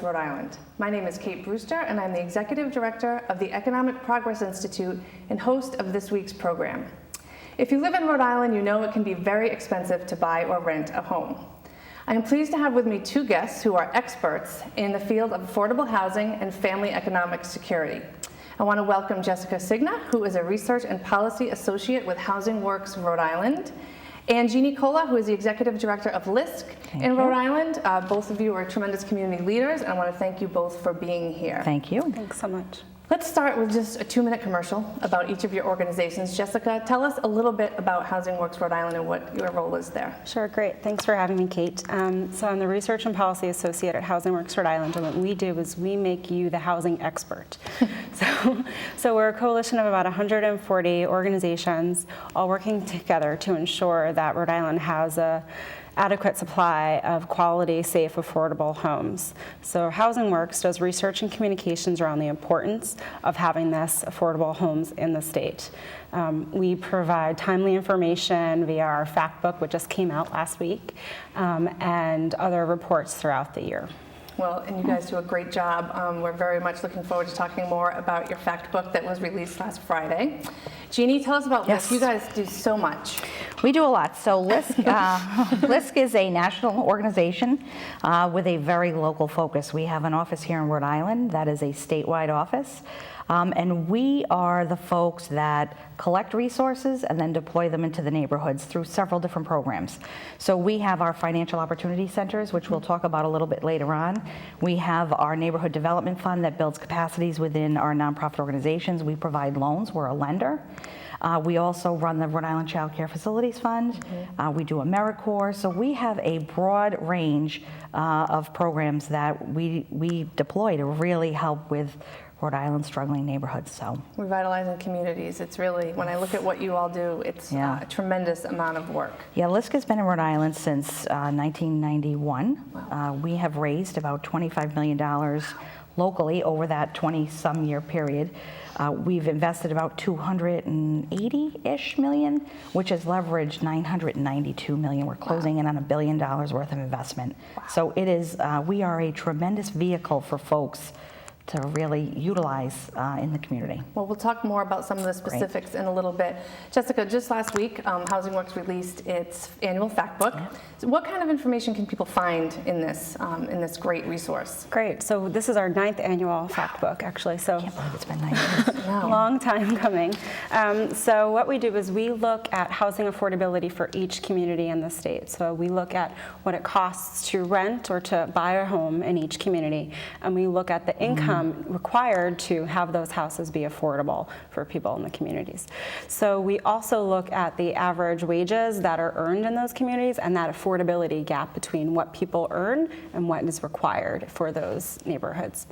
Rhode Island. My name is Kate Brewster, and I'm the Executive Director of the Economic Progress Institute and host of this week's program. If you live in Rhode Island, you know it can be very expensive to buy or rent a home. I am pleased to have with me two guests who are experts in the field of affordable housing and family economic security. I want to welcome Jessica Cigna, who is a Research and Policy Associate with HousingWorks Rhode Island, and Jeanne, who is the Executive Director of LISC in Rhode Island. Both of you are tremendous community leaders, and I want to thank you both for being here. Thank you. Thanks so much. Let's start with just a 2-minute commercial about each of your organizations. Jessica, tell us a little bit about HousingWorks Rhode Island and what your role is there. Sure, great. Thanks for having me, Kate. So I'm the Research and Policy Associate at HousingWorks Rhode Island, and what we do is we make you the housing expert. So we're a coalition of about 140 organizations all working together to ensure that Rhode Island has a adequate supply of quality, safe, affordable homes. So HousingWorks does research and communications around the importance of having this affordable homes in the state. We provide timely information via our fact book, which just came out last week, and other reports throughout the year. Well, and you guys do a great job. We're very much looking forward to talking more about your fact book that was released last Friday. Jeanne, tell us about LISC. You guys do so much. We do a lot. So LISC is a national organization with a very local focus. We have an office here in Rhode Island that is a statewide office. And we are the folks that collect resources and then deploy them into the neighborhoods through several different programs. So we have our financial opportunity centers, which we'll talk about a little bit later on. We have our neighborhood development fund that builds capacities within our nonprofit organizations. We provide loans. We're a lender. We also run the Rhode Island Child Care Facilities Fund. We do AmeriCorps. So we have a broad range of programs that we deploy to really help with Rhode Island struggling neighborhoods. So revitalizing communities. It's really, when I look at what you all do, it's a tremendous amount of work. Yeah, LISC has been in Rhode Island since 1991. Wow. We have raised about $25 million locally over that 20-some year period. We've invested about 280-ish million, which has leveraged 992 million. We're closing in on $1 billion worth of investment. Wow. So it is, we are a tremendous vehicle for folks to really utilize in the community. Well, we'll talk more about some of the specifics in a little bit. Jessica, just last week, HousingWorks released its annual fact book. Yeah. So what kind of information can people find in this great resource? Great. So this is our 9th annual fact book, actually. So I can't believe it's been 9 years. No. Long time coming. So what we do is we look at housing affordability for each community in the state. So we look at what it costs to rent or to buy a home in each community, and we look at the income required to have those houses be affordable for people in the communities. So we also look at the average wages that are earned in those communities and that affordability gap between what people earn and what is required for those neighborhoods.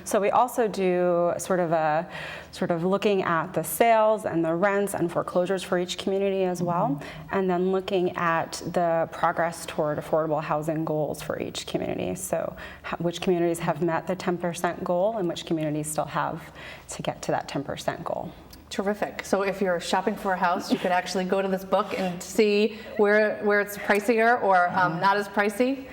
So we also do sort of looking at the sales and the rents and foreclosures for each community as well, and then looking at the progress toward affordable housing goals for each community. So which communities have met the 10% goal and which communities still have to get to that 10% goal. Terrific. So if you're shopping for a house, you could actually go to this book and see where it's pricier or not as pricey.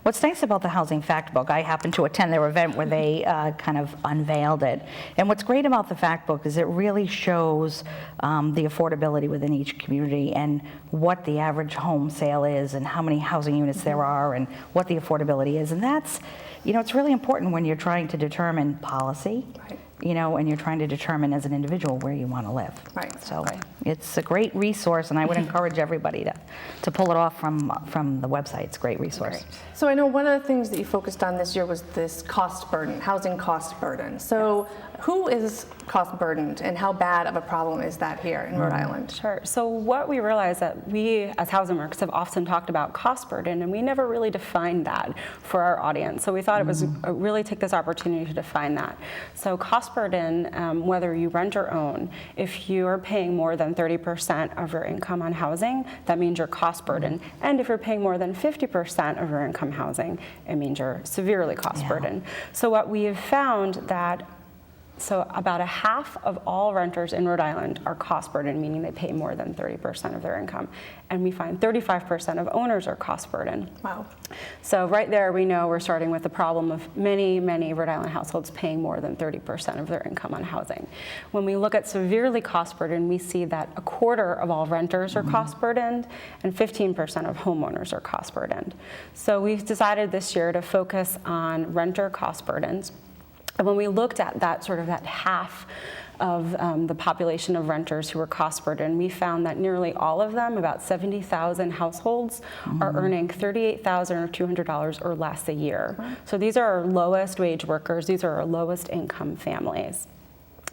What's nice about the Housing Fact Book, I happened to attend their event where they kind of unveiled it. And what's great about the Fact Book is it really shows the affordability within each community and what the average home sale is and how many housing units there are and what the affordability is. And that's, it's really important when you're trying to determine policy. Right. And you're trying to determine as an individual where you want to live. Right. So it's a great resource, and I would encourage everybody to pull it off from the website. It's a great resource. Great. So I know one of the things that you focused on this year was this cost burden, housing cost burden. So who is cost burdened, and how bad of a problem is that here in Rhode Island? Sure. So what we realize that we as HousingWorks have often talked about cost burden, and we never really defined that for our audience. So we thought it was really take this opportunity to define that. So cost burden, whether you rent or own, if you are paying more than 30% of your income on housing, that means you're cost burden. And if you're paying more than 50% of your income housing, it means you're severely cost burden. So what we have found that So about a half of all renters in Rhode Island are cost burdened, meaning they pay more than 30% of their income. And we find 35% of owners are cost burdened. Wow. So right there, we know we're starting with the problem of many, many Rhode Island households paying more than 30% of their income on housing. When we look at severely cost burdened, we see that a quarter of all renters are cost burdened and 15% of homeowners are cost burdened. So we've decided this year to focus on renter cost burdens. And when we looked at that half of the population of renters who were cost burdened, we found that nearly all of them, about 70,000 households, are earning $38,000 or $200 or less a year. So these are our lowest wage workers. These are our lowest income families.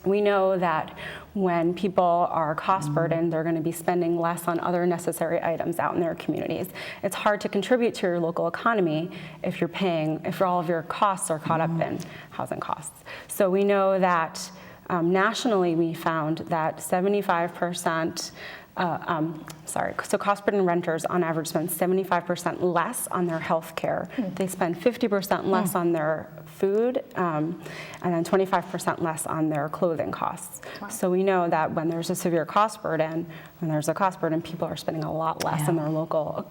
We know that when people are cost burdened, they're going to be spending less on other necessary items out in their communities. It's hard to contribute to your local economy if all of your costs are caught up in housing costs. So we know that nationally we found that 75%, so cost burdened renters on average spend 75% less on their health care. They spend 50% less on their food, and then 25% less on their clothing costs. Wow. So we know that when there's a severe cost burden, people are spending a lot less in their local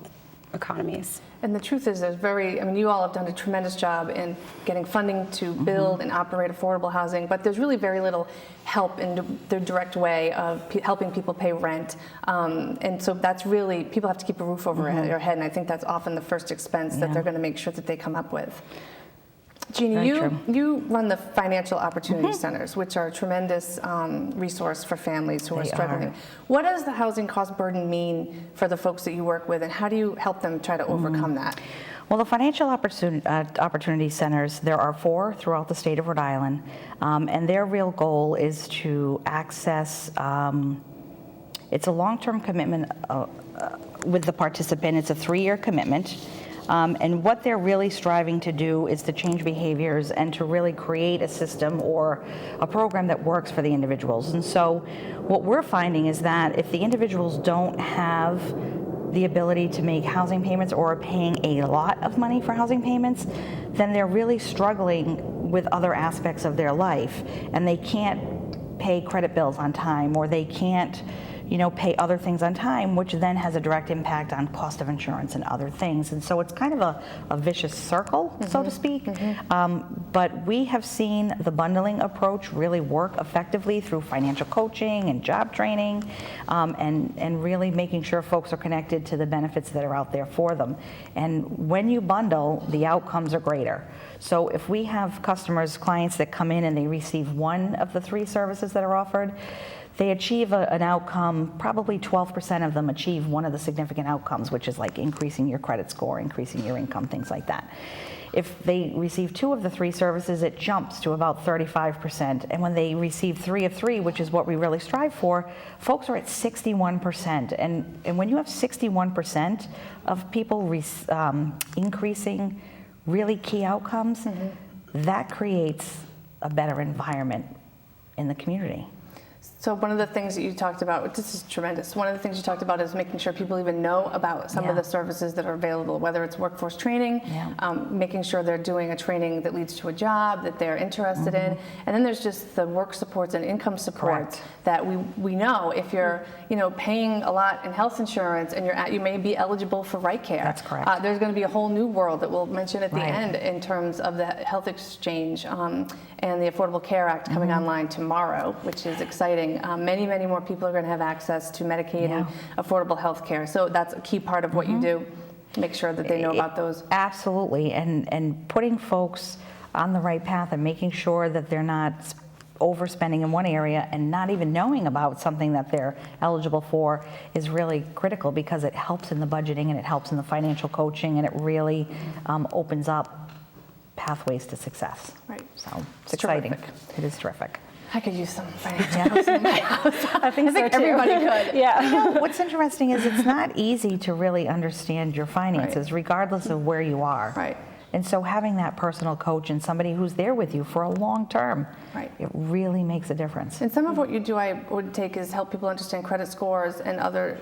economies. And the truth is, you all have done a tremendous job in getting funding to build and operate affordable housing, but there's really very little help in the direct way of helping people pay rent. And so that's really, people have to keep a roof over their head, and I think that's often the first expense that they're going to make sure that they come up with. Jeanne, you run the Financial Opportunity Centers, which are a tremendous resource for families who are struggling. What does the housing cost burden mean for the folks that you work with, and how do you help them try to overcome that? Well, the Financial Opportunity Centers, there are 4 throughout the state of Rhode Island, and their real goal is to access, it's a long-term commitment with the participant. It's a 3-year commitment. And what they're really striving to do is to change behaviors and to really create a system or a program that works for the individuals. And so what we're finding is that if the individuals don't have the ability to make housing payments or are paying a lot of money for housing payments, then they're really struggling with other aspects of their life, and they can't pay credit bills on time, or they can't pay other things on time, which then has a direct impact on cost of insurance and other things. And so it's kind of a vicious circle, so to speak. But we have seen the bundling approach really work effectively through financial coaching and job training, and really making sure folks are connected to the benefits that are out there for them. And when you bundle, the outcomes are greater. So if we have clients that come in and they receive one of the 3 services that are offered, they achieve an outcome, probably 12% of them achieve one of the significant outcomes, which is like increasing your credit score, increasing your income, things like that. If they receive 2 of the 3 services, it jumps to about 35%. And when they receive 3 of 3, which is what we really strive for, folks are at 61%. And when you have 61% of people increasing really key outcomes, that creates a better environment in the community. So one of the things that you talked about, this is tremendous, one of the things you talked about is making sure people even know about some of the services that are available, whether it's workforce training, making sure they're doing a training that leads to a job that they're interested in, and then there's just the work supports and income supports that we know if you're paying a lot in health insurance and you may be eligible for right care. That's correct. There's going to be a whole new world that we'll mention at the end in terms of the health exchange and the Affordable Care Act coming online tomorrow, which is exciting. Many, many more people are going to have access to Medicaid and affordable health care. So that's a key part of what you do, make sure that they know about those. Absolutely, and putting folks on the right path and making sure that they're not overspending in one area and not even knowing about something that they're eligible for is really critical, because it helps in the budgeting and it helps in the financial coaching, and it really opens up pathways to success. Right. So it's exciting. Terrific. It is terrific. I could use some financial coaching in my house. I think so too. Everybody could. Yeah. What's interesting is it's not easy to really understand your finances, regardless of where you are. Right. And so having that personal coach and somebody who's there with you for a long term, it really makes a difference. And some of what you do, I would take, is help people understand credit scores and other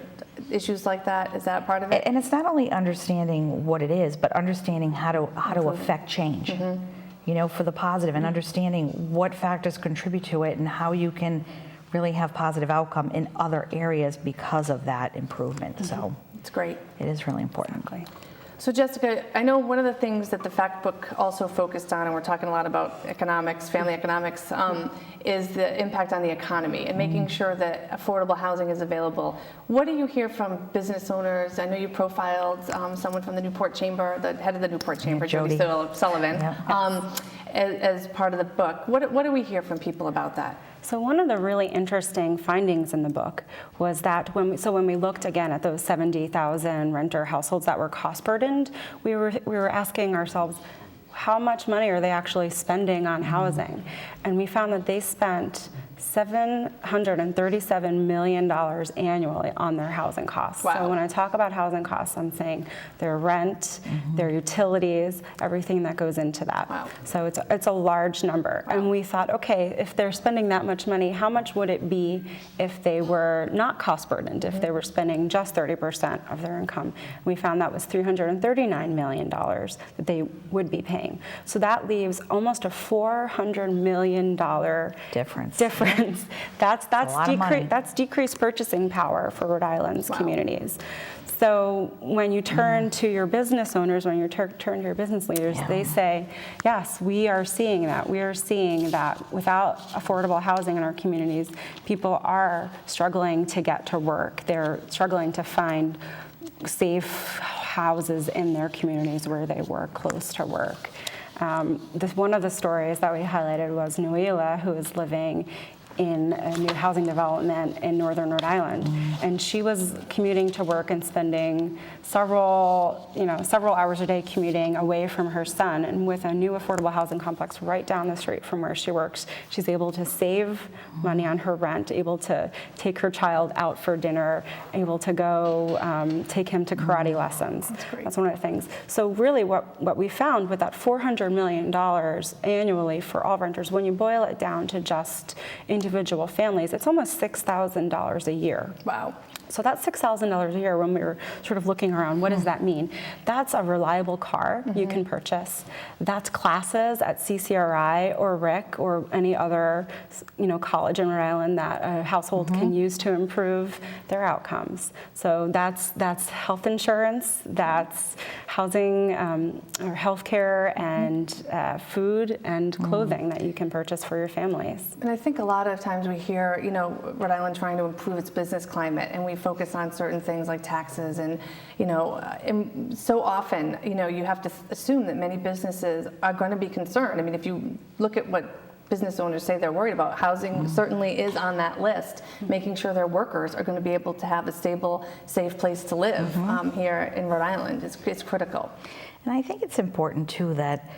issues like that. Is that part of it? And it's not only understanding what it is, but understanding how to affect change. for the positive, and understanding what factors contribute to it and how you can really have positive outcome in other areas because of that improvement. So it's great. It is really important. Exactly. So Jessica, I know one of the things that the fact book also focused on, and we're talking a lot about economics, family economics, is the impact on the economy and making sure that affordable housing is available. What do you hear from business owners? I know you profiled someone from the Newport Chamber, the head of the Newport Chamber, Jody Sullivan, as part of the book. What do we hear from people about that? So one of the really interesting findings in the book was that when we looked again at those 70,000 renter households that were cost burdened, we were asking ourselves, how much money are they actually spending on housing? And we found that they spent $737 million annually on their housing costs. Wow. So when I talk about housing costs, I'm saying their rent, their utilities, everything that goes into that. Wow. So it's a large number. Wow. And we thought, okay, if they're spending that much money, how much would it be if they were not cost burdened, if they were spending just 30% of their income? We found that was $339 million that they would be paying. So that leaves almost a $400 million difference. That's decreased purchasing power for Rhode Island's communities. So when you turn to your business owners, when you turn to your business leaders, they say, yes, we are seeing that. We are seeing that without affordable housing in our communities, people are struggling to get to work. They're struggling to find safe houses in their communities where they work, close to work. One of the stories that we highlighted was Nuila, who is living in a new housing development in northern Rhode Island, and she was commuting to work and spending several hours a day commuting away from her son. And with a new affordable housing complex right down the street from where she works, she's able to save money on her rent, able to take her child out for dinner, able to go take him to karate lessons. That's great. That's one of the things. So really what we found with that $400 million annually for all renters, when you boil it down to just individual families, it's almost $6,000 a year. Wow. So that's $6,000 a year. When we were sort of looking around, what does that mean? That's a reliable car you can purchase. That's classes at CCRI or RIC or any other college in Rhode Island that a household can use to improve their outcomes. So that's health insurance, that's housing or healthcare, and food and clothing that you can purchase for your families. And I think a lot of times we hear, Rhode Island trying to improve its business climate, and we focus on certain things like taxes, and and so often, you have to assume that many businesses are going to be concerned. I mean, if you look at what business owners say they're worried about, housing certainly is on that list, making sure their workers are going to be able to have a stable, safe place to live here in Rhode Island is critical. And I think it's important too that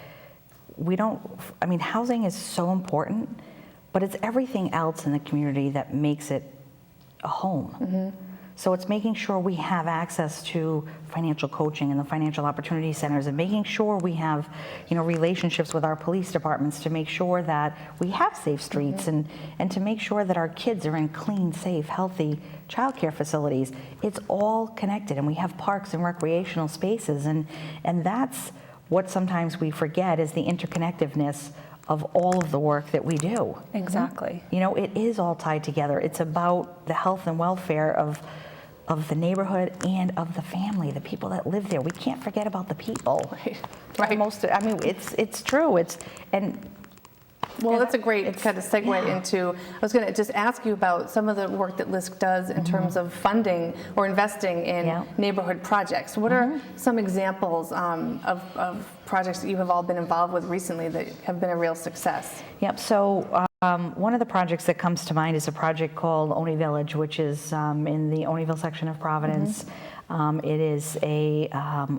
housing is so important, but it's everything else in the community that makes it a home. So it's making sure we have access to financial coaching and the financial opportunity centers, and making sure we have, relationships with our police departments to make sure that we have safe streets, and to make sure that our kids are in clean, safe, healthy childcare facilities. It's all connected, and we have parks and recreational spaces, and that's what sometimes we forget, is the interconnectedness of all of the work that we do. Exactly. It is all tied together. It's about the health and welfare of the neighborhood and of the family, the people that live there. We can't forget about the people. Right. It's true. Well, that's a great kind of segue into, I was going to just ask you about some of the work that LISC does in terms of funding or investing in neighborhood projects. What are some examples of projects that you have all been involved with recently that have been a real success? Yep, so one of the projects that comes to mind is a project called Oney Village, which is in the Oneyville section of Providence. It is a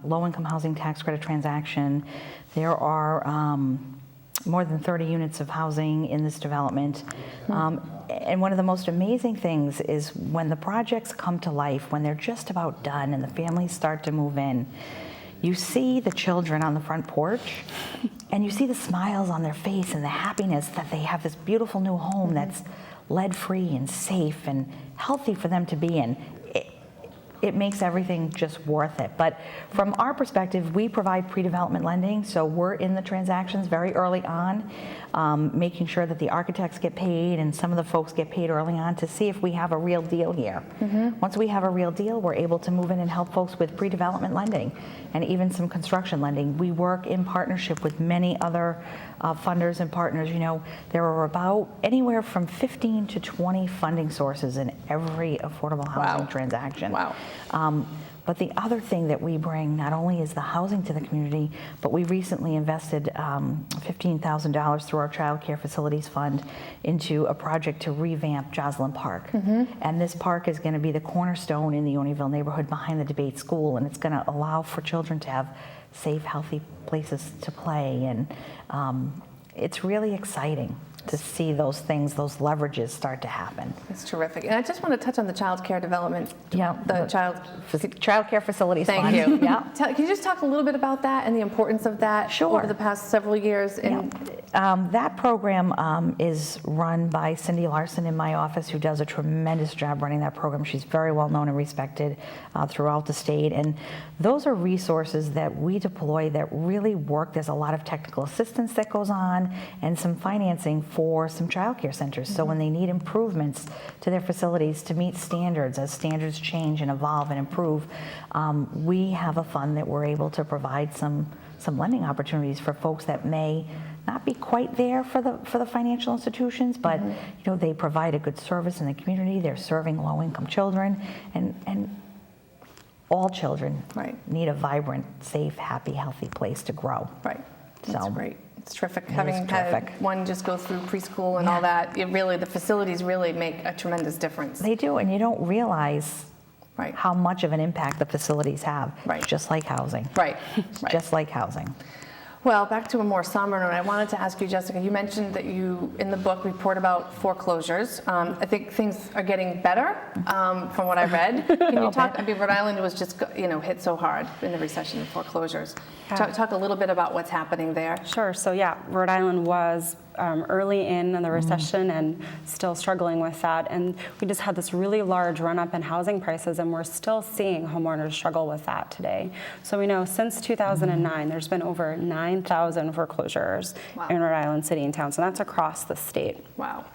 low-income housing tax credit transaction. There are more than 30 units of housing in this development. And one of the most amazing things is when the projects come to life, when they're just about done and the families start to move in, you see the children on the front porch, and you see the smiles on their face and the happiness that they have this beautiful new home that's lead-free and safe and healthy for them to be in. it makes everything just worth it. But from our perspective, we provide pre-development lending, so we're in the transactions very early on, making sure that the architects get paid and some of the folks get paid early on to see if we have a real deal here. Once we have a real deal, we're able to move in and help folks with pre-development lending and even some construction lending. We work in partnership with many other funders and partners. You know, there are about anywhere from 15 to 20 funding sources in every affordable housing transaction. Wow. But the other thing that we bring not only is the housing to the community, but we recently invested $15,000 through our Child Care Facilities Fund into a project to revamp Joslyn Park. And this park is going to be the cornerstone in the Unionville neighborhood behind the debate school, and it's going to allow for children to have safe, healthy places to play. And it's really exciting to see those things, those leverages start to happen. It's terrific. And I just want to touch on the child care development, the Child Care Facilities Thank Fund. you. Yeah. Can you just talk a little bit about that and the importance of that Sure. over the past several years? That program is run by Cindy Larson in my office, who does a tremendous job running that program. She's very well known and respected throughout the state. And those are resources that we deploy that really work. There's a lot of technical assistance that goes on and some financing for some child care centers. So when they need improvements to their facilities to meet standards, as standards change and evolve and improve, we have a fund that we're able to provide some lending opportunities for folks that may not be quite there for the financial institutions, but you know, they provide a good service in the community. They're serving low-income children, and all children need a vibrant, safe, happy, healthy place to grow. Right. That's So, great. It's terrific. It is Having terrific. had one just go through preschool and all that, the facilities really make a tremendous difference. They do, and you don't realize Right. how much of an impact the facilities have. Right. Just like housing. Right. Just like housing. Well, back to a more somber note, I wanted to ask you, Jessica, you mentioned that you, in the book, report about foreclosures. I think things are getting better from what I read. Can you talk, Rhode Island was just, hit so hard in the recession of foreclosures. Talk a little bit about what's happening there. Sure. So yeah, Rhode Island was early in the recession and still struggling with that. And we just had this really large run up in housing prices, and we're still seeing homeowners struggle with that today. So we know since 2009, there's been over 9,000 foreclosures in Rhode Island city and towns, and that's across the state. Wow.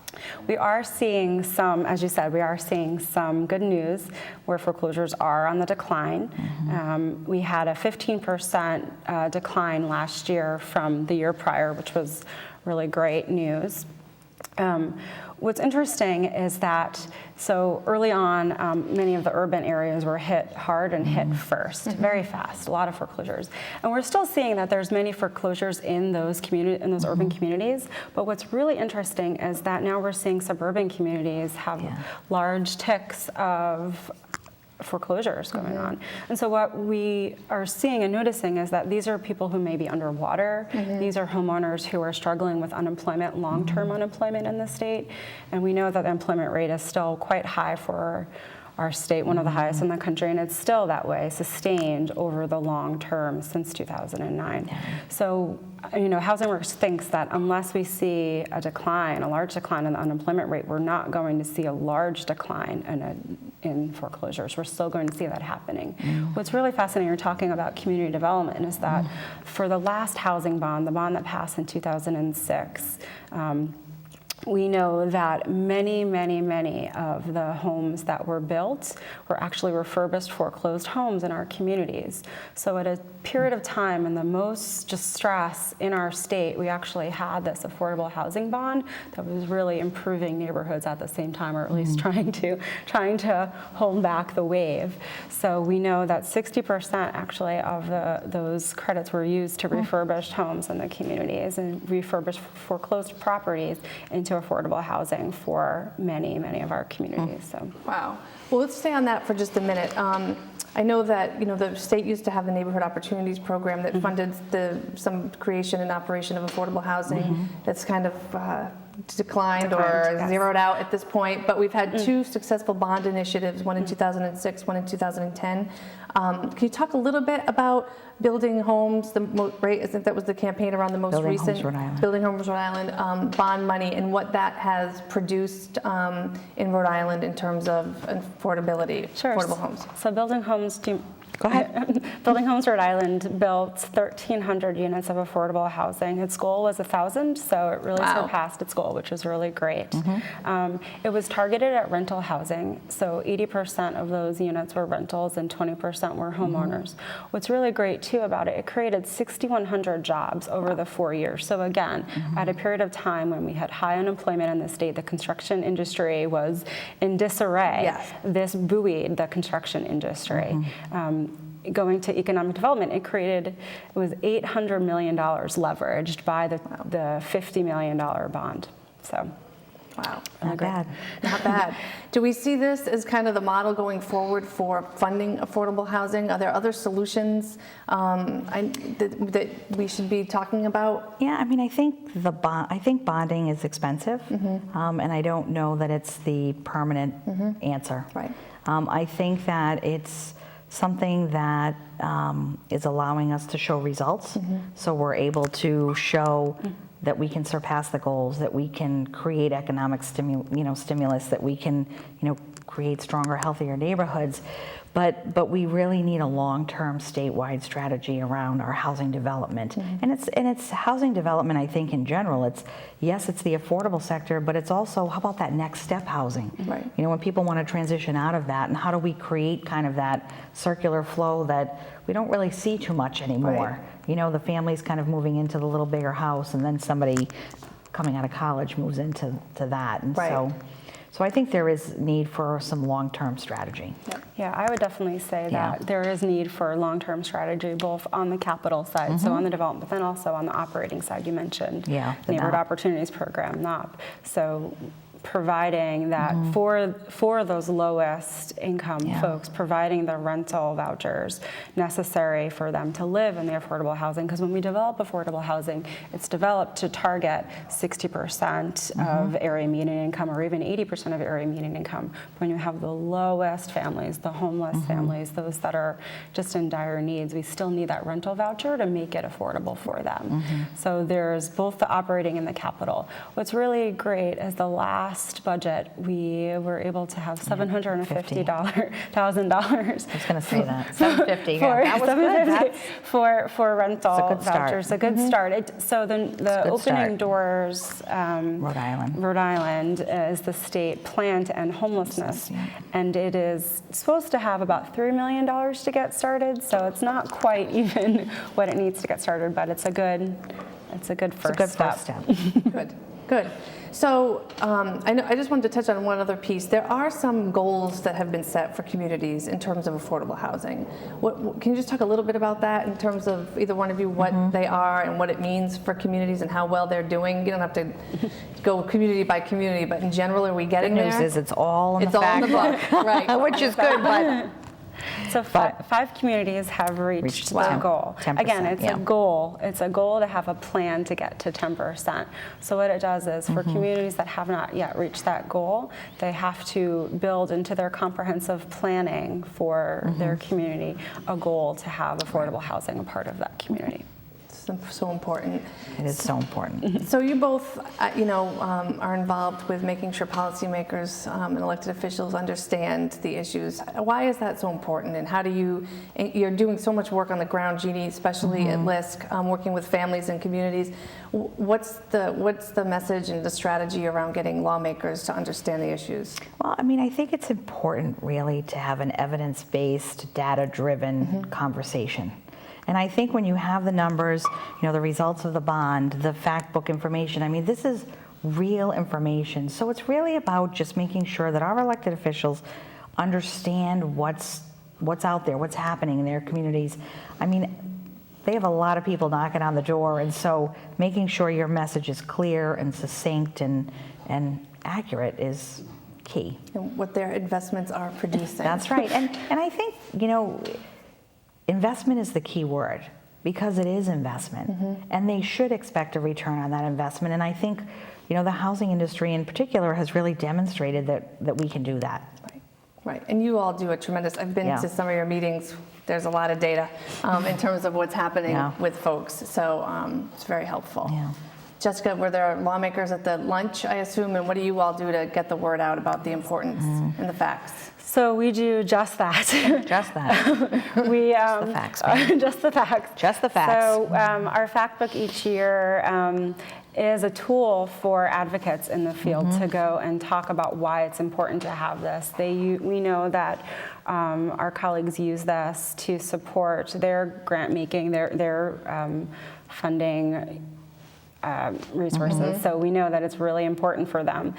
We are seeing some, as you said, we are seeing some good news where foreclosures are on the decline. We had a 15% decline last year from the year prior, which was really great news. What's interesting is that, so early on, many of the urban areas were hit hard and hit first, very fast, a lot of foreclosures. And we're still seeing that there's many foreclosures in those urban communities, but what's really interesting is that now we're seeing suburban communities have large ticks of foreclosures going on. And so what we are seeing and noticing is that these are people who may be underwater. These are homeowners who are struggling with unemployment, long-term unemployment in the state. And we know that the employment rate is still quite high for our state, one of the highest in the country, and it's still that way, sustained over the long term since 2009. So, HousingWorks thinks that unless we see a large decline in the unemployment rate, we're not going to see a large decline in foreclosures. We're still going to see that happening. What's really fascinating, you're talking about community development, is that for the last housing bond, the bond that passed in 2006, we know that many, many, many of the homes that were built were actually refurbished foreclosed homes in our communities. So at a period of time in the most distress in our state, we actually had this affordable housing bond that was really improving neighborhoods at the same time, or at least trying to hold back the wave. So we know that 60% actually of those credits were used to refurbish homes in the communities and refurbish foreclosed properties into affordable housing for many, many of our communities. So. Wow. Well, let's stay on that for just a minute. I know that the state used to have the Neighborhood Opportunities Program that funded some creation and operation of affordable housing. That's kind of declined or zeroed out at this point, but we've had two successful bond initiatives, one in 2006, one in 2010. Can you talk a little bit about Building Homes, right? I think that was the campaign around the most recent Building Homes Rhode Island bond money, and what that has produced in Rhode Island in terms of affordability, affordable homes. So Building Homes, Go ahead. Building Homes Rhode Island built 1,300 units of affordable housing. Its goal was 1,000, so it really surpassed its goal, which was really great. It was targeted at rental housing, so 80% of those units were rentals and 20% were homeowners. What's really great too about it, it created 6,100 jobs over the 4 years. So again, at a period of time when we had high unemployment in the state, the construction industry was in disarray. This buoyed the construction industry. Going to economic development, it was $800 million leveraged by the $50 million bond. So, wow, not bad. Not bad. Do we see this as kind of the model going forward for funding affordable housing? Are there other solutions that we should be talking about? Yeah, I mean, I think bonding is expensive, and I don't know that it's the permanent answer. Right. I think that it's something that is allowing us to show results, so we're able to show that we can surpass the goals, that we can create economic stimulus, that we can create stronger, healthier neighborhoods. But we really need a long-term statewide strategy around our housing development. And it's housing development, I think, in general. It's the affordable sector, but it's also, how about that next step housing? Right. When people want to transition out of that, and how do we create kind of that circular flow that we don't really see too much anymore? Right. The family's kind of moving into the little bigger house, and then somebody coming out of college moves into that. And so I think there is need for some long-term strategy. Yeah, I would definitely say that there is need for long-term strategy, both on the capital side, so on the development, but then also on the operating side. You mentioned the Neighborhood Opportunities Program, NOP. So providing that for those lowest income folks, providing the rental vouchers necessary for them to live in the affordable housing. Because when we develop affordable housing, it's developed to target 60% of area median income, or even 80% of area median income. When you have the lowest families, the homeless families, those that are just in dire needs, we still need that rental voucher to make it affordable for them. So there's both the operating and the capital. What's really great is the last budget, we were able to have $750,000. I was going to say that. $750,000. That was good. For rental vouchers. A good start. So the opening doors, Rhode Island is the state plan to end homelessness, and it is supposed to have about $3 million to get started. So it's not quite even what it needs to get started, but it's a good first step. Good. So I just wanted to touch on one other piece. There are some goals that have been set for communities in terms of affordable housing. Can you just talk a little bit about that in terms of either one of you, what they are and what it means for communities and how well they're doing? You don't have to go community by community, but in general, are we getting there? The news is it's all in the fact book, right? Which is good, but... So five communities have reached the goal. 10%, again, it's a goal. It's a goal to have a plan to get to 10%. So what it does is for communities that have not yet reached that goal, they have to build into their comprehensive planning for their community a goal to have affordable housing a part of that community. So important. It is so important. So you both, are involved with making sure policymakers and elected officials understand the issues. Why is that so important? And how do you're doing so much work on the ground, Jeanne, especially at LISC, working with families and communities. What's the message and the strategy around getting lawmakers to understand the issues? Well, I think it's important really to have an evidence-based, data-driven conversation. And I think when you have the numbers, the results of the bond, the fact book information, this is real information. So it's really about just making sure that our elected officials understand what's out there, what's happening in their communities. They have a lot of people knocking on the door, and so making sure your message is clear and succinct and accurate is key. And what their investments are producing. That's right. And I think, investment is the key word. because it is investment, and they should expect a return on that investment. And I think, you know, the housing industry in particular has really demonstrated that we can do that. Right, and you all do a tremendous, I've been to some of your meetings, there's a lot of data in terms of what's happening with folks, so it's very helpful. Yeah. Jessica, were there lawmakers at the lunch, I assume, and what do you all do to get the word out about the importance and the facts? So we do just that. Just that. We Just the facts, man. just the facts. Just the facts. So our fact book each year is a tool for advocates in the field to go and talk about why it's important to have this. We know that our colleagues use this to support their grant making, their funding resources. So we know that it's really important for them.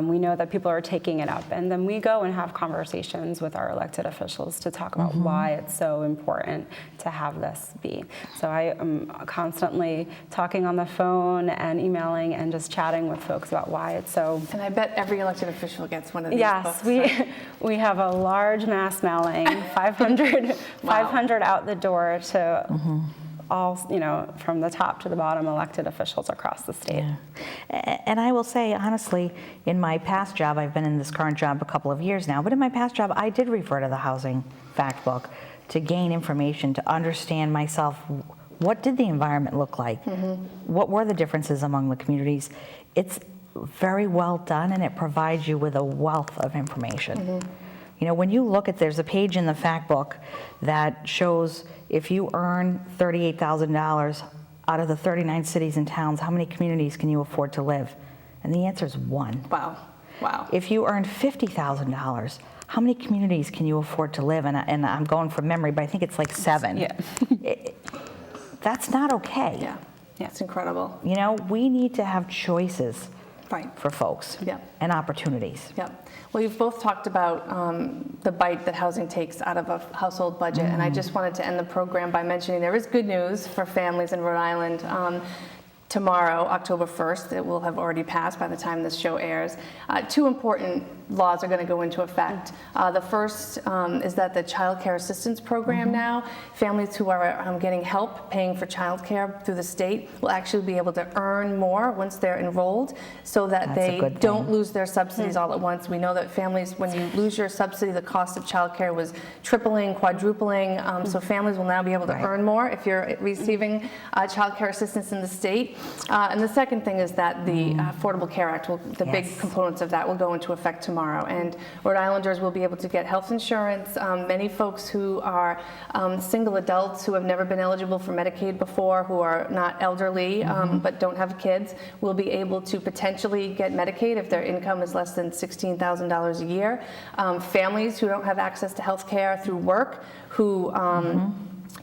We know that people are taking it up, and then we go and have conversations with our elected officials to talk about why it's so important to have this be. So I am constantly talking on the phone and emailing and just chatting with folks about why it's so. And I bet every elected official gets one of these books. Yes, we have a large mass mailing, 500 out the door to all, you know, from the top to the bottom, elected officials across the state. Yeah. And I will say, honestly, in my past job, I've been in this current job a couple of years now, but in my past job, I did refer to the Housing Fact Book to gain information, to understand myself, what did the environment look like? What were the differences among the communities? It's very well done, and it provides you with a wealth of information. You know, when you look at, there's a page in the fact book that shows if you earn $38,000 out of the 39 cities and towns, how many communities can you afford to live? And the answer is 1. Wow, wow. If you earn $50,000, how many communities can you afford to live? And I'm going from memory, but I think it's like 7. Yeah. That's not okay. Yeah, it's incredible. You know, we need to have choices for folks and opportunities. Well, you've both talked about the bite that housing takes out of a household budget, and I just wanted to end the program by mentioning there is good news for families in Rhode Island. Tomorrow, October 1st, it will have already passed by the time this show airs. 2 important laws are going to go into effect. The first is that the Child Care Assistance Program now, families who are getting help paying for child care through the state will actually be able to earn more once they're enrolled, so that they don't lose their subsidies all at once. We know that families, when you lose your subsidy, the cost of child care was tripling, quadrupling, so families will now be able to earn more if you're receiving child care assistance in the state. And the second thing is that the Affordable Care Act, the big components of that will go into effect tomorrow. And Rhode Islanders will be able to get health insurance. Many folks who are single adults who have never been eligible for Medicaid before, who are not elderly but don't have kids, will be able to potentially get Medicaid if their income is less than $16,000 a year. Families who don't have access to health care through work, who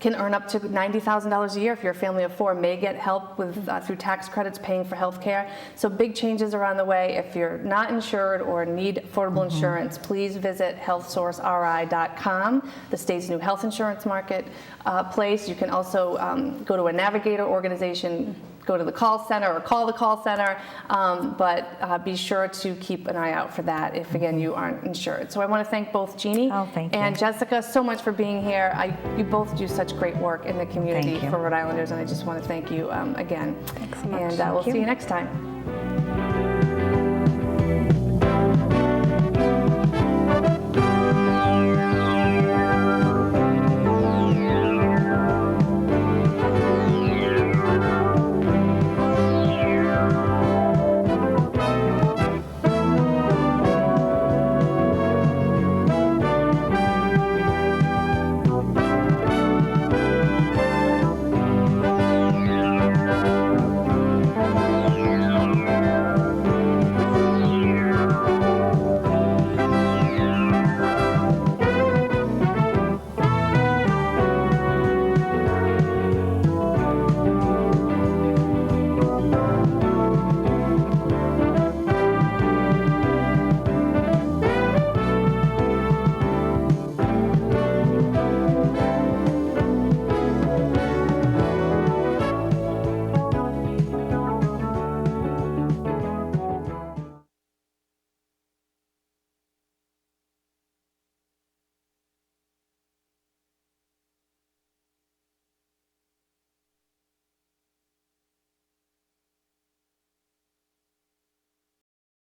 can earn up to $90,000 a year. If you're a family of 4, may get help with through tax credits paying for health care. So big changes are on the way. If you're not insured or need affordable insurance, please visit healthsourceri.com, the state's new health insurance market place. You can also go to a Navigator organization, go to the call center or call the call center, but be sure to keep an eye out for that if, again, you aren't insured. So I want to thank both Jeanne and Jessica so much for being here. You both do such great work in the community for Rhode Islanders, and I just want to thank you again. Thanks so much. And we'll see you next time.